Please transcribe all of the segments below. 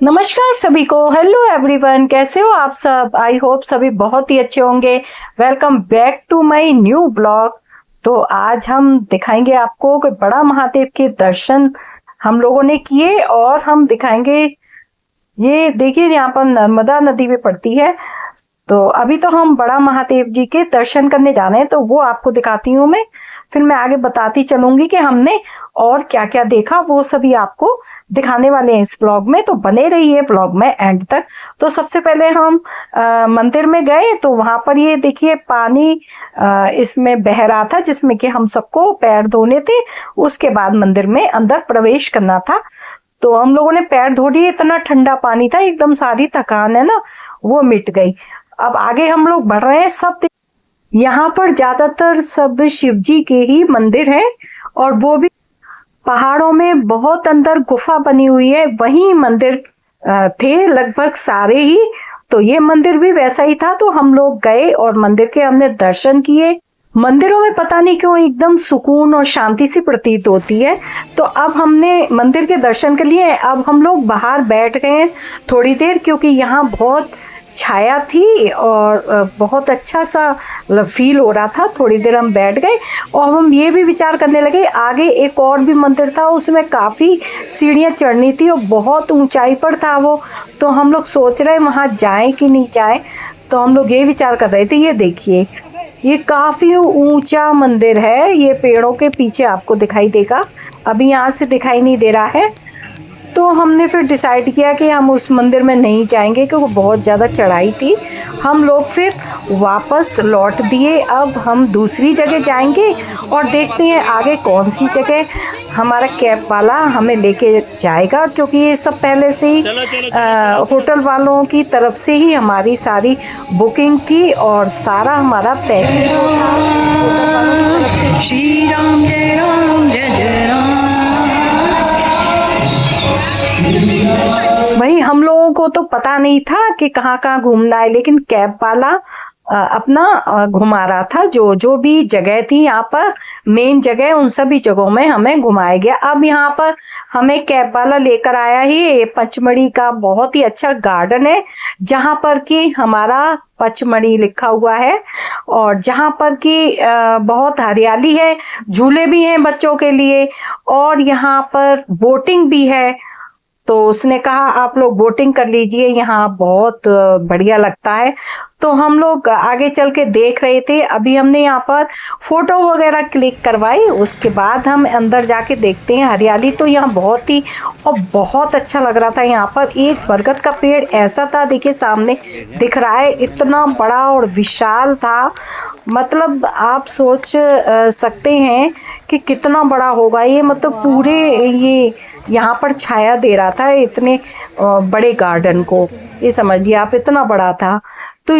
नमस्कार सभी को। हेलो एवरीवन, कैसे हो आप सब? आई होप सभी बहुत ही अच्छे होंगे। Welcome back to my new vlog. तो आज हम दिखाएंगे आपको कि बड़ा महादेव के दर्शन हम लोगों ने किए और हम दिखाएंगे। ये देखिए, यहाँ पर नर्मदा नदी में पड़ती है। तो अभी तो हम बड़ा महादेव जी के दर्शन करने जा रहे हैं, तो वो आपको दिखाती हूँ मैं। फिर मैं आगे बताती चलूंगी कि हमने और क्या क्या देखा, वो सभी आपको दिखाने वाले हैं इस व्लॉग में। तो बने रहिए व्लॉग में एंड तक। तो सबसे पहले हम मंदिर में गए, तो वहां पर ये देखिए पानी इसमें बह रहा था, जिसमें कि हम सबको पैर धोने थे। उसके बाद मंदिर में अंदर प्रवेश करना था। तो हम लोगों ने पैर धो लिए, इतना ठंडा पानी था, एकदम सारी थकान है ना वो मिट गई। अब आगे हम लोग बढ़ रहे हैं। सब यहाँ पर ज्यादातर सब शिव जी के ही मंदिर हैं, और वो भी पहाड़ों में बहुत अंदर गुफा बनी हुई है, वहीं मंदिर थे लगभग सारे ही। तो ये मंदिर भी वैसा ही था। तो हम लोग गए और मंदिर के हमने दर्शन किए। मंदिरों में पता नहीं क्यों एकदम सुकून और शांति सी प्रतीत होती है। तो अब हमने मंदिर के दर्शन के लिए अब हम लोग बाहर बैठ गए हैं थोड़ी देर, क्योंकि यहाँ बहुत छाया थी और बहुत अच्छा सा फील हो रहा था। थोड़ी देर हम बैठ गए और हम ये भी विचार करने लगे, आगे एक और भी मंदिर था, उसमें काफ़ी सीढ़ियाँ चढ़नी थी और बहुत ऊंचाई पर था वो। तो हम लोग सोच रहे वहाँ जाएं कि नहीं जाएं। तो हम लोग ये विचार कर रहे थे। ये देखिए, ये काफ़ी ऊंचा मंदिर है, ये पेड़ों के पीछे आपको दिखाई देगा, अभी यहाँ से दिखाई नहीं दे रहा है। तो हमने फिर डिसाइड किया कि हम उस मंदिर में नहीं जाएंगे, क्योंकि बहुत ज़्यादा चढ़ाई थी। हम लोग फिर वापस लौट दिए। अब हम दूसरी जगह जाएंगे और देखते हैं आगे कौन सी जगह हमारा कैब वाला हमें लेके जाएगा, क्योंकि ये सब पहले से ही होटल वालों की तरफ से ही हमारी सारी बुकिंग थी और सारा हमारा पैकेज जो था होटल वालों की तरफ से। श्री राम जय राम जय जय राम। वही हम लोगों को तो पता नहीं था कि कहाँ कहाँ घूमना है, लेकिन कैब वाला अपना घुमा रहा था। जो जो भी जगह थी यहाँ पर मेन जगह, उन सभी जगहों में हमें घुमाया गया। अब यहाँ पर हमें कैब वाला लेकर आया ही ये पचमढ़ी का बहुत ही अच्छा गार्डन है, जहाँ पर कि हमारा पचमढ़ी लिखा हुआ है और जहाँ पर कि बहुत हरियाली है, झूले भी हैं बच्चों के लिए और यहाँ पर बोटिंग भी है। तो उसने कहा आप लोग बोटिंग कर लीजिए, यहाँ बहुत बढ़िया लगता है। तो हम लोग आगे चल के देख रहे थे। अभी हमने यहाँ पर फोटो वगैरह क्लिक करवाई, उसके बाद हम अंदर जाके देखते हैं। हरियाली तो यहाँ बहुत ही और बहुत अच्छा लग रहा था। यहाँ पर एक बरगद का पेड़ ऐसा था, देखिए सामने दिख रहा है, इतना बड़ा और विशाल था। मतलब आप सोच सकते हैं कि कितना बड़ा होगा ये। मतलब पूरे ये यहाँ पर छाया दे रहा था इतने बड़े गार्डन को, ये समझिए आप, इतना बड़ा था। तो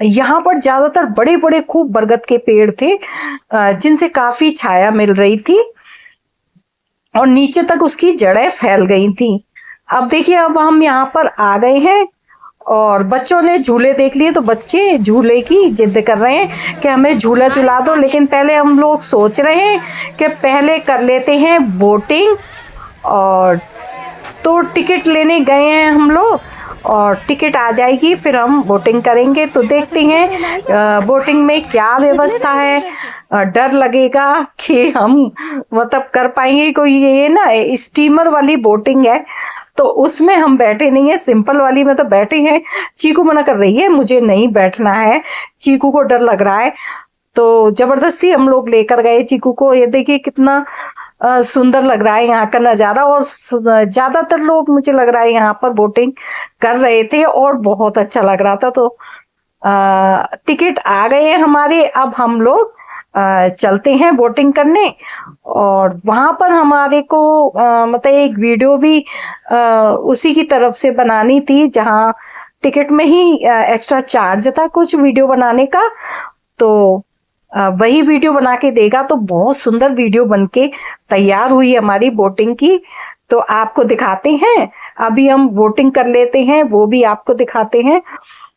यहाँ पर ज्यादातर बड़े बड़े खूब बरगद के पेड़ थे, जिनसे काफी छाया मिल रही थी और नीचे तक उसकी जड़ें फैल गई थी। अब देखिए, अब हम यहाँ पर आ गए हैं और बच्चों ने झूले देख लिए। तो बच्चे झूले की जिद कर रहे हैं कि हमें झूला झुला दो, लेकिन पहले हम लोग सोच रहे हैं कि पहले कर लेते हैं बोटिंग। और तो टिकट लेने गए हैं हम लोग और टिकट आ जाएगी फिर हम बोटिंग करेंगे। तो देखते हैं बोटिंग में क्या व्यवस्था है। डर लगेगा कि हम मतलब कर पाएंगे। कोई ये ना स्टीमर वाली बोटिंग है, तो उसमें हम बैठे नहीं है, सिंपल वाली में तो बैठे हैं। चीकू मना कर रही है, मुझे नहीं बैठना है, चीकू को डर लग रहा है। तो जबरदस्ती हम लोग लेकर गए चीकू को। ये देखिए कितना सुंदर लग रहा है यहाँ का नज़ारा, और ज्यादातर लोग मुझे लग रहा है यहाँ पर बोटिंग कर रहे थे और बहुत अच्छा लग रहा था। तो टिकट आ गए हैं हमारे। अब हम लोग चलते हैं बोटिंग करने। और वहां पर हमारे को मतलब एक वीडियो भी उसी की तरफ से बनानी थी, जहाँ टिकट में ही एक्स्ट्रा चार्ज था कुछ वीडियो बनाने का। तो वही वीडियो बना के देगा। तो बहुत सुंदर वीडियो बनके तैयार हुई हमारी बोटिंग की, तो आपको दिखाते हैं। अभी हम बोटिंग कर लेते हैं, वो भी आपको दिखाते हैं।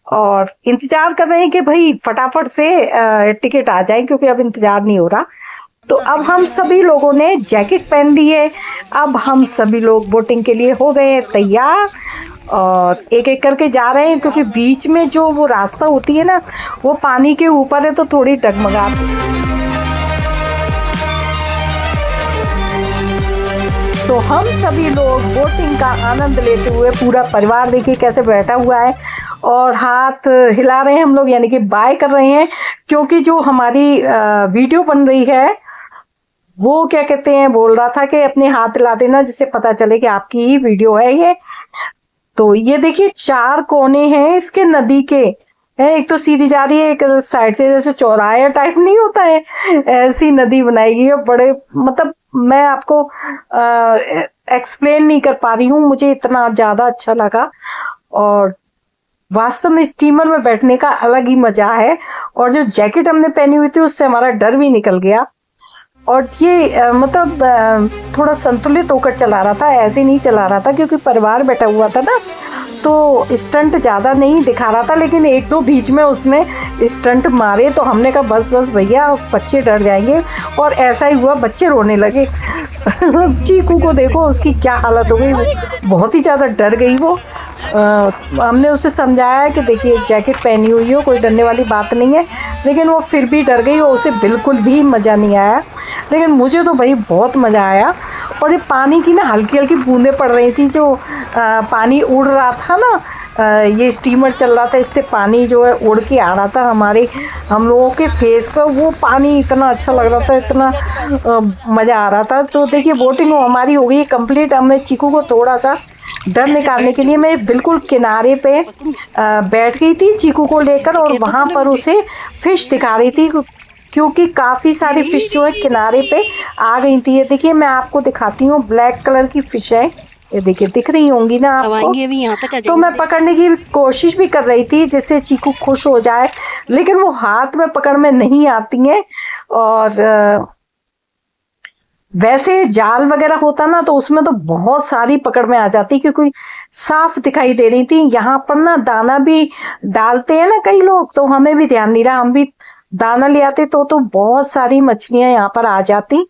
और इंतजार कर रहे हैं कि भाई फटाफट से टिकट आ जाए, क्योंकि अब इंतजार नहीं हो रहा। तो अब हम सभी लोगों ने जैकेट पहन ली है। अब हम सभी लोग बोटिंग के लिए हो गए हैं तैयार और एक एक करके जा रहे हैं, क्योंकि बीच में जो वो रास्ता होती है ना, वो पानी के ऊपर है तो थोड़ी डगमगाती। तो हम सभी लोग बोटिंग का आनंद लेते हुए, पूरा परिवार देखिए कैसे बैठा हुआ है और हाथ हिला रहे हैं हम लोग, यानी कि बाय कर रहे हैं, क्योंकि जो हमारी वीडियो बन रही है वो क्या कहते हैं, बोल रहा था कि अपने हाथ हिला देना जिससे पता चले कि आपकी ही वीडियो है ये। तो ये देखिए 4 कोने हैं इसके नदी के, है एक तो सीधी जा रही है, एक साइड से जैसे चौराहा टाइप नहीं होता है, ऐसी नदी बनाई गई है। बड़े मतलब मैं आपको एक्सप्लेन नहीं कर पा रही हूँ, मुझे इतना ज्यादा अच्छा लगा। और वास्तव में स्टीमर में बैठने का अलग ही मजा है, और जो जैकेट हमने पहनी हुई थी उससे हमारा डर भी निकल गया। और ये मतलब थोड़ा संतुलित होकर चला रहा था, ऐसे नहीं चला रहा था, क्योंकि परिवार बैठा हुआ था ना, तो स्टंट ज़्यादा नहीं दिखा रहा था। लेकिन एक दो बीच में उसने स्टंट मारे तो हमने कहा बस बस भैया बच्चे डर जाएंगे, और ऐसा ही हुआ, बच्चे रोने लगे। चीकू को देखो उसकी क्या हालत हो गई, बहुत ही ज़्यादा डर गई वो। हमने उसे समझाया कि देखिए जैकेट पहनी हुई हो, कोई डरने वाली बात नहीं है, लेकिन वो फिर भी डर गई और उसे बिल्कुल भी मज़ा नहीं आया। लेकिन मुझे तो भाई बहुत मज़ा आया। और ये पानी की ना हल्की हल्की बूंदें पड़ रही थी, जो पानी उड़ रहा था ना, ये स्टीमर चल रहा था, इससे पानी जो है उड़ के आ रहा था हम लोगों के फेस पर। वो पानी इतना अच्छा लग रहा था, इतना मज़ा आ रहा था। तो देखिए बोटिंग हमारी हो गई कंप्लीट। हमने चीकू को थोड़ा सा डर निकालने के लिए मैं बिल्कुल किनारे पे बैठ गई थी चीकू को लेकर, और वहाँ पर उसे फिश दिखा रही थी, क्योंकि काफ़ी सारी फिश जो है किनारे पे आ गई थी। ये देखिए मैं आपको दिखाती हूँ, ब्लैक कलर की फिश है, ये देखिए दिख रही होंगी ना आपको। भी यहाँ तक तो मैं पकड़ने की कोशिश भी कर रही थी जिससे चीकू खुश हो जाए, लेकिन वो हाथ में पकड़ में नहीं आती हैं। और वैसे जाल वगैरह होता ना तो उसमें तो बहुत सारी पकड़ में आ जाती, क्योंकि साफ दिखाई दे रही थी। यहाँ पर ना दाना भी डालते हैं ना कई लोग, तो हमें भी ध्यान नहीं रहा, हम भी दाना ले आते तो बहुत सारी मछलियां यहाँ पर आ जाती।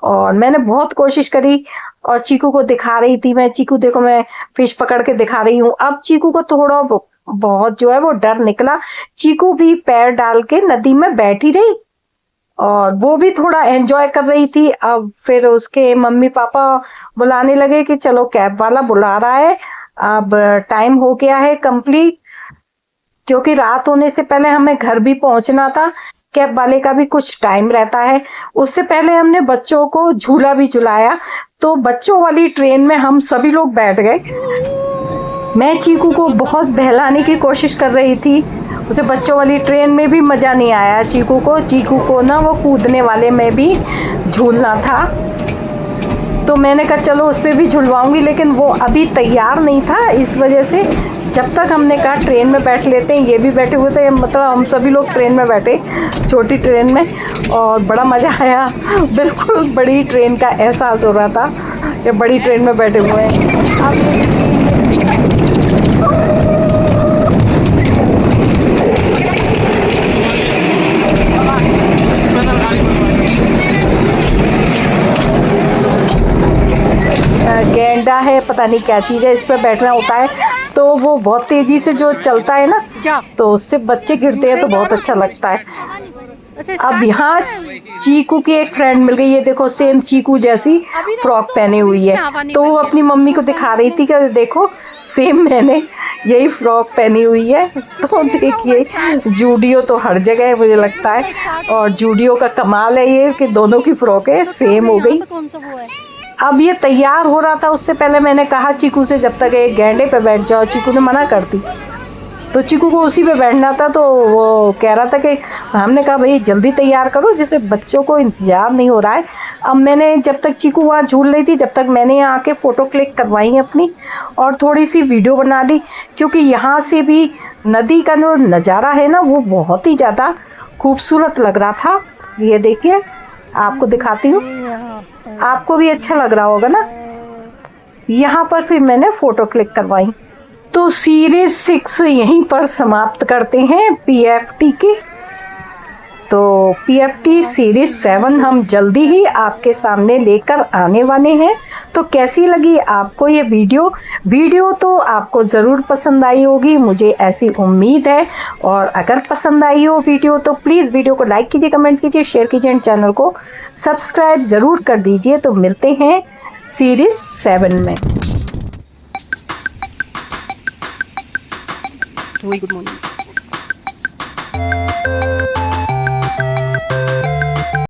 और मैंने बहुत कोशिश करी और चीकू को दिखा रही थी मैं, चीकू देखो मैं फिश पकड़ के दिखा रही हूँ। अब चीकू को थोड़ा बहुत जो है वो डर निकला, चीकू भी पैर डाल के नदी में बैठी रही और वो भी थोड़ा एंजॉय कर रही थी। अब फिर उसके मम्मी पापा बुलाने लगे कि चलो कैब वाला बुला रहा है, अब टाइम हो गया है कंप्लीट, क्योंकि रात होने से पहले हमें घर भी पहुंचना था। कैब वाले का भी कुछ टाइम रहता है। उससे पहले हमने बच्चों को झूला भी झुलाया, तो बच्चों वाली ट्रेन में हम सभी लोग बैठ गए। मैं चीकू को बहुत बहलाने की कोशिश कर रही थी, उसे बच्चों वाली ट्रेन में भी मज़ा नहीं आया चीकू को ना वो कूदने वाले में भी झूलना था। तो मैंने कहा चलो उस पर भी झुलवाऊंगी, लेकिन वो अभी तैयार नहीं था, इस वजह से जब तक हमने कहा ट्रेन में बैठ लेते हैं, ये भी बैठे हुए थे, मतलब हम सभी लोग ट्रेन में बैठे, छोटी ट्रेन में, और बड़ा मज़ा आया। बिल्कुल बड़ी ट्रेन का एहसास हो रहा था कि बड़ी ट्रेन में बैठे हुए हैं। अब गेंडा है, पता नहीं क्या चीज़ है, इस पर बैठना होता है, तो वो बहुत तेजी से जो चलता है ना, तो उससे बच्चे गिरते हैं तो बहुत अच्छा लगता है। अब यहाँ चीकू की एक फ्रेंड मिल गई, ये देखो सेम चीकू जैसी फ्रॉक पहनी हुई है, तो वो अपनी मम्मी को दिखा रही थी कि देखो सेम मैंने यही फ्रॉक पहनी हुई है। तो देखिए जूडियो तो हर जगह है मुझे लगता है, और जूडियो का कमाल है ये कि दोनों की फ्रॉकें सेम हो गई। अब ये तैयार हो रहा था, उससे पहले मैंने कहा चीकू से जब तक एक गेंडे पे बैठ जाओ, चीकू ने मना कर दी, तो चीकू को उसी पे बैठना था, तो वो कह रहा था कि हमने कहा भाई जल्दी तैयार करो जिससे बच्चों को इंतजार नहीं हो रहा है। अब मैंने जब तक चीकू वहाँ झूल रही थी, जब तक मैंने यहाँ आके फ़ोटो क्लिक करवाई अपनी और थोड़ी सी वीडियो बना ली, क्योंकि यहाँ से भी नदी का जो नज़ारा है ना वो बहुत ही ज़्यादा खूबसूरत लग रहा था। ये देखिए आपको दिखाती हूँ, आपको भी अच्छा लग रहा होगा ना। यहाँ पर फिर मैंने फ़ोटो क्लिक करवाई। तो सीरीज 6 यहीं पर समाप्त करते हैं PFT की। तो PFT सीरीज 7 हम जल्दी ही आपके सामने लेकर आने वाले हैं। तो कैसी लगी आपको ये वीडियो तो आपको ज़रूर पसंद आई होगी, मुझे ऐसी उम्मीद है। और अगर पसंद आई हो वीडियो तो प्लीज़ वीडियो को लाइक कीजिए, कमेंट्स कीजिए, शेयर कीजिए एंड चैनल को सब्सक्राइब ज़रूर कर दीजिए। तो मिलते हैं सीरीज 7 में। Good morning.